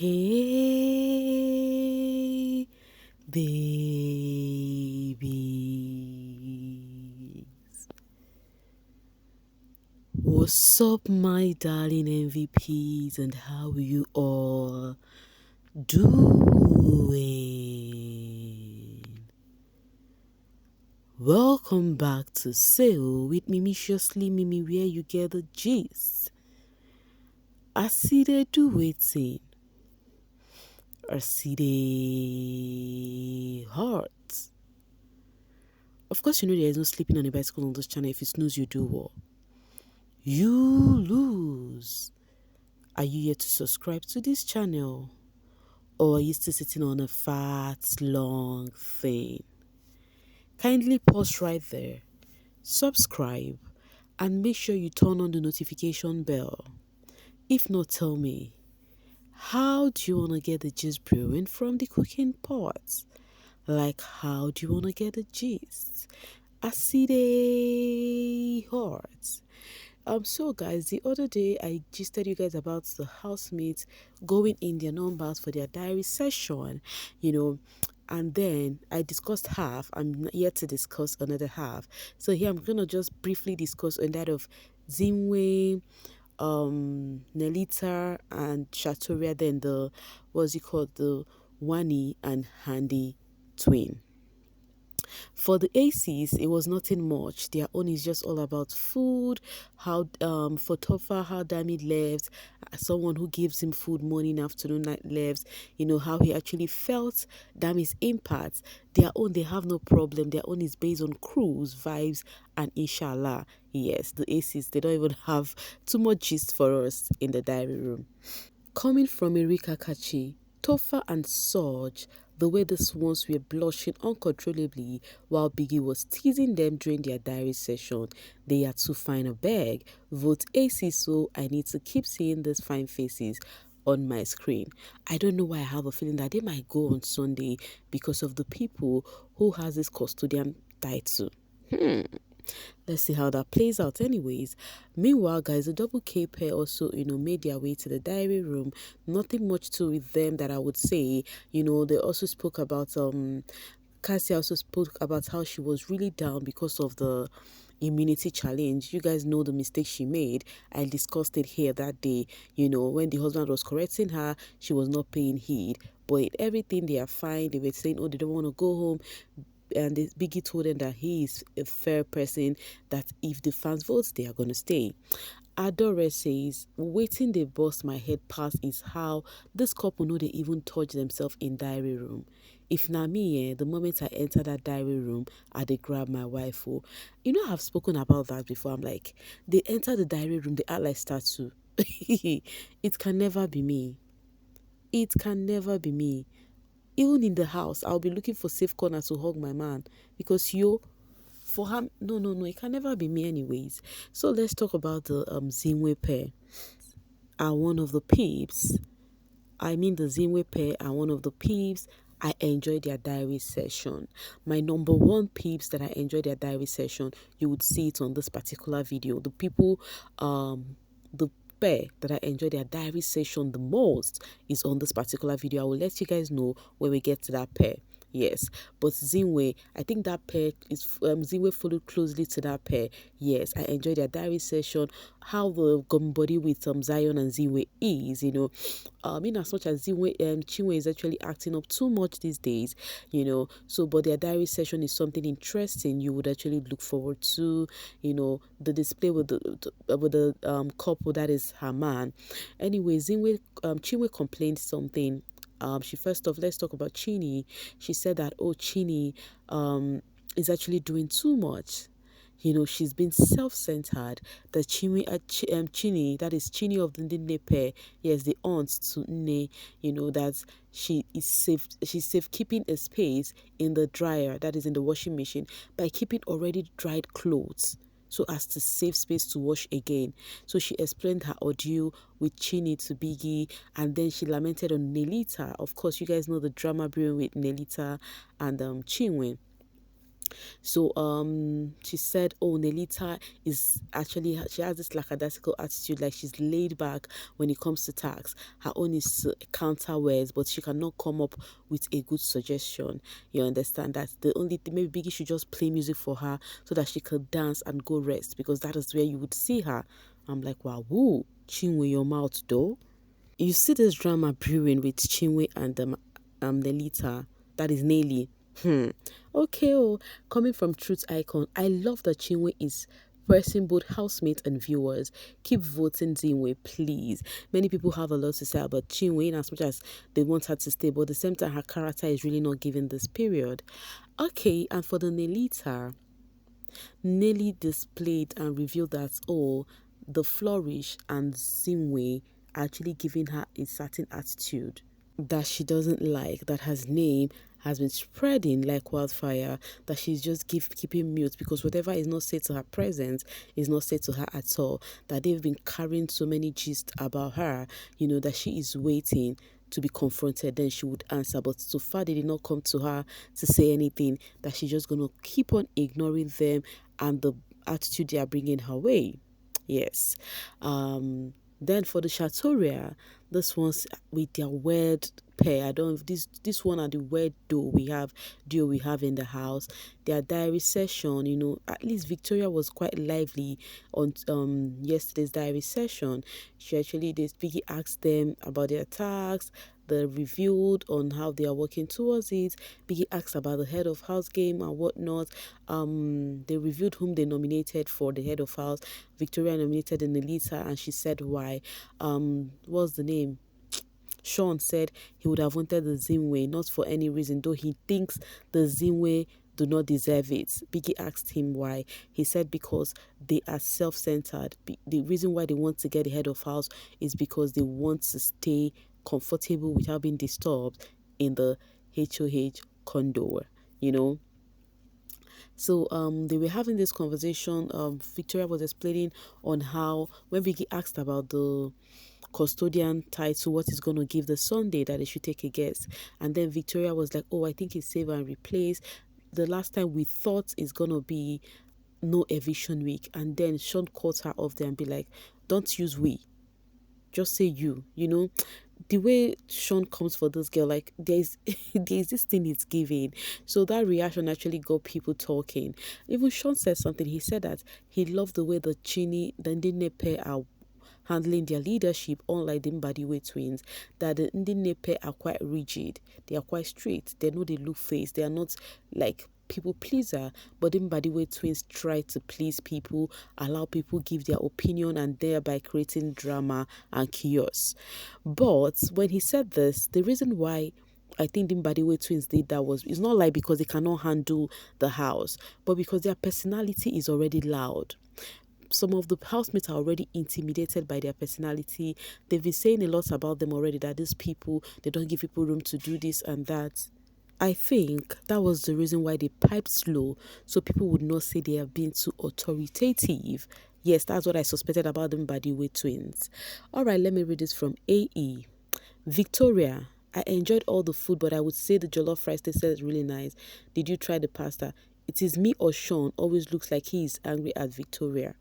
Hey, baby. What's up, my darling MVPs, and how you all doing? Welcome back to Sail with Mimiciously Mimi, where you get the gist. I see they do waiting. I see they heart. Of course, you know there is no sleeping on a bicycle on this channel. If you snooze, you do what? You lose. Are you yet to subscribe to this channel? Or are you still sitting on a fat, long thing? Kindly pause right there, subscribe, and make sure you turn on the notification bell. If not, tell me, how do you want to get the gist brewing from the cooking pot? Like, how do you want to get the gist? I see the heart. So guys, the other day I gisted you guys about the housemates going in their numbers for their diary session, and then I discussed half. I'm yet to discuss another half. So here I'm gonna just briefly discuss on that of Zinwe, Nelita and Shatoria, then the what's it called, the Wanni and Handi twin. For the ACs, it was nothing much. Their own is just all about food, how for Tofa, how Dami left, someone who gives him food morning, afternoon, night left, how he actually felt Dami's impact. Their own, they have no problem. Their own is based on cruise, vibes, and inshallah. Yes, the ACs, they don't even have too much gist for us in the diary room. Coming from Erika Kachi, Tofa and Sorge, the way these ones were blushing uncontrollably while Biggie was teasing them during their diary session. They are too fine a bag. Vote AC, so I need to keep seeing these fine faces on my screen. I don't know why I have a feeling that they might go on Sunday because of the people who has this custodian title. Let's see how that plays out anyways. Meanwhile, guys, the double K pair also, made their way to the diary room. Nothing much to with them that I would say. They also spoke about Cassie also spoke about how she was really down because of the immunity challenge. You guys know the mistake she made. I discussed it here that day. When the husband was correcting her, she was not paying heed. But in everything, they are fine. They were saying, oh, they don't want to go home. And Biggie told them that he is a fair person, that if the fans vote, they are going to stay. Adore says, waiting they bust my head past is how this couple know they even touch themselves in diary room. If not me, the moment I enter that diary room, I they grab my wife. Oh. I've spoken about that before. I'm like, they enter the diary room, they act like statue. It can never be me. It can never be me. Even in the house, I'll be looking for safe corner to hug my man because for him, no, it can never be me anyways. So let's talk about the Zinwe pair. Are one of the peeps. I mean the Zinwe pair are one of the peeps. I enjoyed their diary session. My number one peeps that I enjoyed their diary session, you would see it on this particular video. The people, the pair that I enjoyed their diary session the most is on this particular video. I will let you guys know when we get to that pair. Yes, but Zinwe, I think that pair is Zinwe followed closely to that pair. Yes, I enjoyed their diary session. How the gum body with Zion and Zinwe is, in as much as Zinwe Chinwe is actually acting up too much these days, So, but their diary session is something interesting. You would actually look forward to, the display with the couple that is her man. Anyway, Chinwe complained something. She first off, let's talk about Chini. She said that, oh, Chini is actually doing too much. She's been self-centered. The Chini, that is Chini of the Nne pair, yes, the aunt to Nne, that she's safe keeping a space in the dryer, that is in the washing machine, by keeping already dried clothes, so as to save space to wash again. So she explained her ordeal with Chini to Biggie, and then she lamented on Nelita. Of course, you guys know the drama brewing with Nelita and Chinwe. So she said, oh, Nelita is actually, she has this lackadaisical attitude, like she's laid back when it comes to tax. Her own is to counter words, but she cannot come up with a good suggestion. You understand that the only thing, maybe Biggie should just play music for her so that she could dance and go rest, because that is where you would see her. I'm like, wow, woo, Chinwe your mouth though. You see this drama brewing with Chinwe and Nelita, that is Nelly. Okay, oh, coming from Truth Icon, I love that Chinwe is pressing both housemates and viewers. Keep voting Zinwe, please. Many people have a lot to say about Chinwe, in as much as they want her to stay, but at the same time, her character is really not given this period. Okay, and for the Nelita, Nelly displayed and revealed that, oh, the flourish and Zinwe are actually giving her a certain attitude that she doesn't like, that her name has been spreading like wildfire, that she's just keeping mute because whatever is not said to her present is not said to her at all, that they've been carrying so many gist about her, that she is waiting to be confronted, then she would answer. But so far, they did not come to her to say anything, that she's just going to keep on ignoring them and the attitude they are bringing her way. Yes. Then for the Shatoria, this one's with their weird pair. I don't this one are the weird duo we have in the house. Their diary session, at least Victoria was quite lively on yesterday's diary session. She actually did Biggie asked them about their tasks. They reviewed on how they are working towards it. Biggie asked about the head of house game and whatnot. They reviewed whom they nominated for the head of house. Victoria nominated Nelita, and she said why. What's the name? Sean said he would have wanted the Zimwe, not for any reason, though he thinks the Zimwe do not deserve it. Biggie asked him why. He said because they are self-centered. The reason why they want to get the head of house is because they want to stay comfortable without being disturbed in the HOH condo, you know. So they were having this conversation. Victoria was explaining on how when Biggie asked about the custodian title, what is going to give the Sunday, that they should take a guess, and then Victoria was like, oh, I think it's save and replace. The last time we thought it's going to be no eviction week, and then Sean caught her off there and be like, don't use we, just say you. The way Sean comes for this girl, like there's there's this thing it's giving. So that reaction actually got people talking. Even Sean said something. He said that he loved the way the Ndine pair are handling their leadership, unlike the Mbadiwe twins, that the Ndine pair are quite rigid. They are quite straight. They know they look face. They are not like people pleaser, but the Mbadiwe twins try to please people, allow people give their opinion, and thereby creating drama and chaos. But when he said this, the reason why I think the Mbadiwe twins did that was, it's not like because they cannot handle the house, but because their personality is already loud. Some of the housemates are already intimidated by their personality. They've been saying a lot about them already, that these people, they don't give people room to do this and that. I think that was the reason why they piped slow, so people would not say they have been too authoritative. Yes, that's what I suspected about them by the way twins. All right, let me read this from AE. Victoria, I enjoyed all the food, but I would say the jollof rice tasted really nice. Did you try the pasta? It is me or Sean always looks like he is angry at Victoria.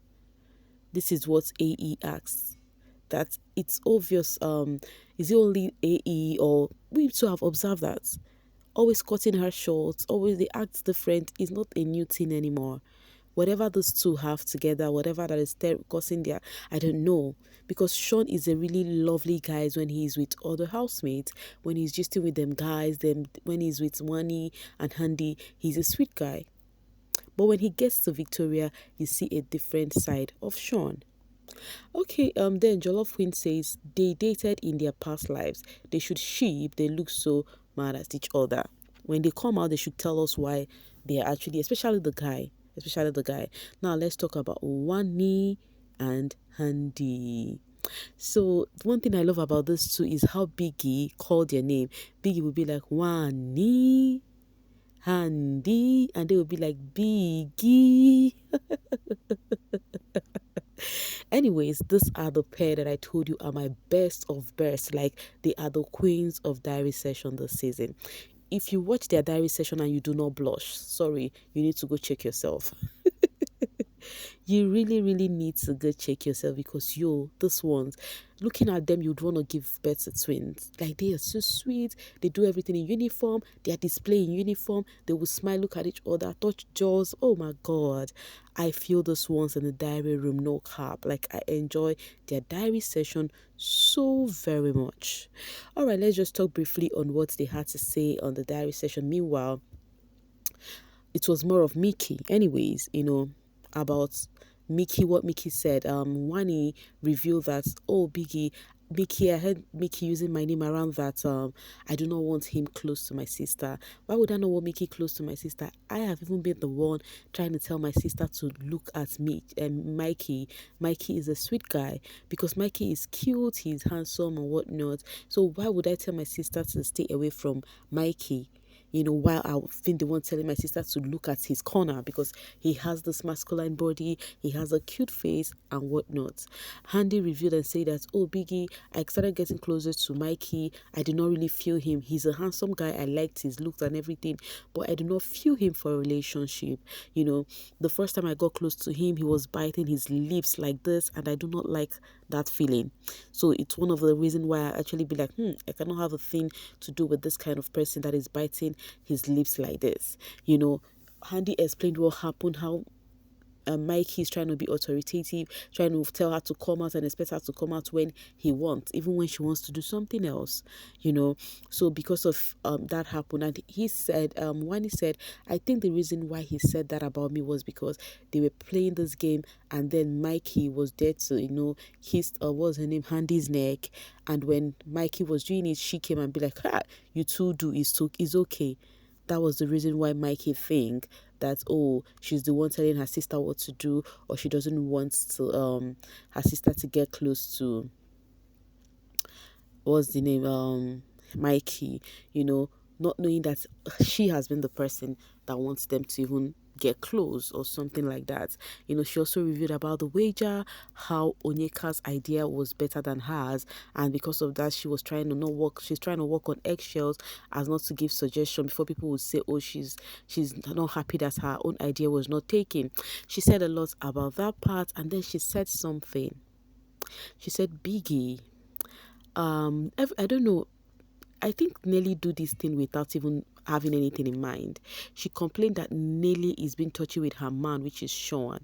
This is what AE asks. That it's obvious, is it only AE, or we too have observed that? Always cutting her short, always they act different, is not a new thing anymore. Whatever those two have together, whatever that is causing their, I don't know. Because Sean is a really lovely guy when he's with other housemates, when he's just with them guys, then when he's with Wanni and Handi, he's a sweet guy. But when he gets to Victoria, you see a different side of Sean. Okay, then Jollof Queen says they dated in their past lives. They should sheep, they look so mad at each other. When they come out, they should tell us why they are actually, especially the guy. Especially the guy. Now let's talk about Wanni and Handi. So one thing I love about this two is how Biggie called their name. Biggie would be like Wanni, Handi, and they would be like Biggie. Anyways, these are the pair that I told you are my best of best. Like, they are the queens of diary session this season. if you watch their diary session and you do not blush, sorry, you need to go check yourself. You really, really need to go check yourself, because this ones, looking at them, you'd want to give birth to twins. Like, they are so sweet. They do everything in uniform. They are displaying uniform. They will smile, look at each other, touch jaws. Oh my God. I feel this ones in the diary room, no cap. Like, I enjoy their diary session so very much. All right, let's just talk briefly on what they had to say on the diary session. Meanwhile, it was more of Michy. Anyways, about Michy, what Michy said. Wanni revealed that, oh, Michy, I heard Michy using my name around that. I do not want him close to my sister. Why would I not want Michy close to my sister? I have even been the one trying to tell my sister to look at me and Michy. Michy is a sweet guy, because Michy is cute, he's handsome and whatnot. So why would I tell my sister to stay away from Michy? While I've been the one telling my sister to look at his corner, because he has this masculine body, he has a cute face and whatnot. Handi revealed and said that, oh, Biggie, I started getting closer to Michy. I did not really feel him. He's a handsome guy. I liked his looks and everything, but I do not feel him for a relationship. The first time I got close to him, he was biting his lips like this, and I do not like that feeling. So it's one of the reasons why I actually be like, I cannot have a thing to do with this kind of person that is biting his lips like this. Handi explained what happened, how Michy is trying to be authoritative, trying to tell her to come out and expect her to come out when he wants, even when she wants to do something else, So because of that happened, and he said, Wanni said, I think the reason why he said that about me was because they were playing this game, and then Michy was there to, kiss, what's her name, Handy's neck, and when Michy was doing it, she came and be like, you two do, it's okay. That was the reason why Michy think that, oh, she's the one telling her sister what to do, or she doesn't want to her sister to get close to, what's the name, Michy, not knowing that she has been the person that wants them to even get close or something like that. She also revealed about the wager, how Onyeka's idea was better than hers, and because of that, she's trying to walk on eggshells, as not to give suggestion before people would say, oh, she's not happy that her own idea was not taken. She said a lot about that part, and then she said something. She said, Biggie, I don't know, I think Nelly do this thing without even having anything in mind. She complained that Nelly is being touchy with her man, which is Sean.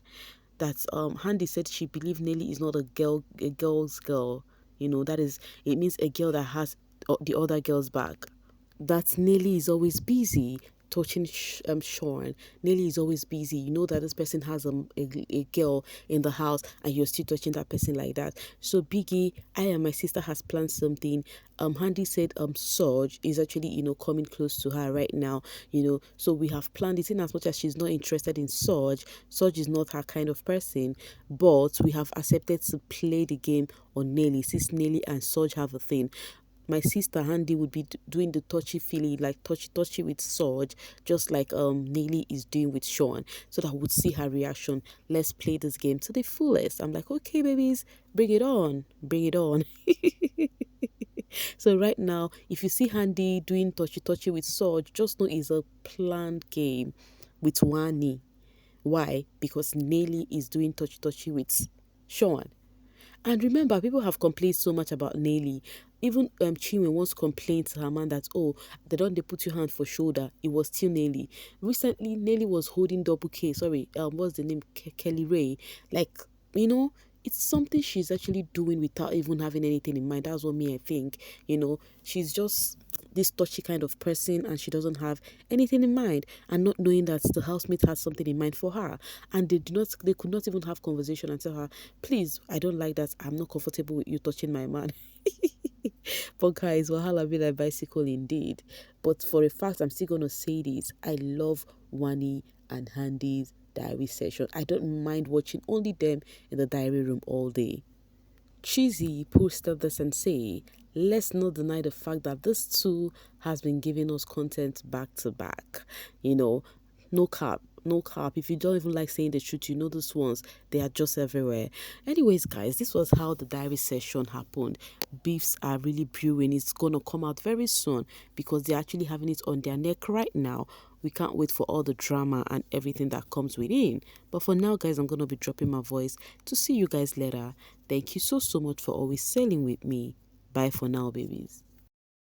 That Handi said she believed Nelly is not a girl's girl. That is, it means a girl that has the other girl's back. That Nelly is always busy touching Sean. Nelly is always busy. You know that this person has a girl in the house, and you're still touching that person like that. So Biggie, I and my sister has planned something. Handi said Surge is actually coming close to her right now. So we have planned it, in as much as she's not interested in Surge. Surge is not her kind of person, but we have accepted to play the game on Nelly, since Nelly and Surge have a thing. My sister Handi would be doing the touchy feely, like touchy with Surge, just like Nelly is doing with Sean, so that I would see her reaction. Let's play this game to the fullest. I'm like, okay, babies, bring it on, bring it on. So right now, if you see Handi doing touchy with Surge, just know it's a planned game with Wanni. Why? Because Nelly is doing touchy with Sean. And remember, people have complained so much about Nelly. Even Chinwe once complained to her man that, oh, they put your hand for shoulder. It was still Nelly. Recently, Nelly was holding double K. Sorry, what's the name? Kelly Ray. Like, it's something she's actually doing without even having anything in mind. That's what I think. She's just this touchy kind of person, and she doesn't have anything in mind, and not knowing that the housemate has something in mind for her, and they could not even have conversation and tell her, please, I don't like that, I'm not comfortable with you touching my man. But guys, wahala be like bicycle indeed. But for a fact, I'm still gonna say this, I love Wanni and Handi's diary session. I don't mind watching only them in the diary room all day. Cheesy posted this and say, let's not deny the fact that this too has been giving us content back to back. No cap. no cap. If you don't even like saying the truth, you know those ones, they are just everywhere. Anyways, guys, this was how the diary session happened. Beefs are really brewing. It's gonna come out very soon because they're actually having it on their neck right now. We can't wait for all the drama and everything that comes within. But for now, guys, I'm gonna be dropping my voice to see you guys later. Thank you so much for always sailing with me. Bye for now, babies.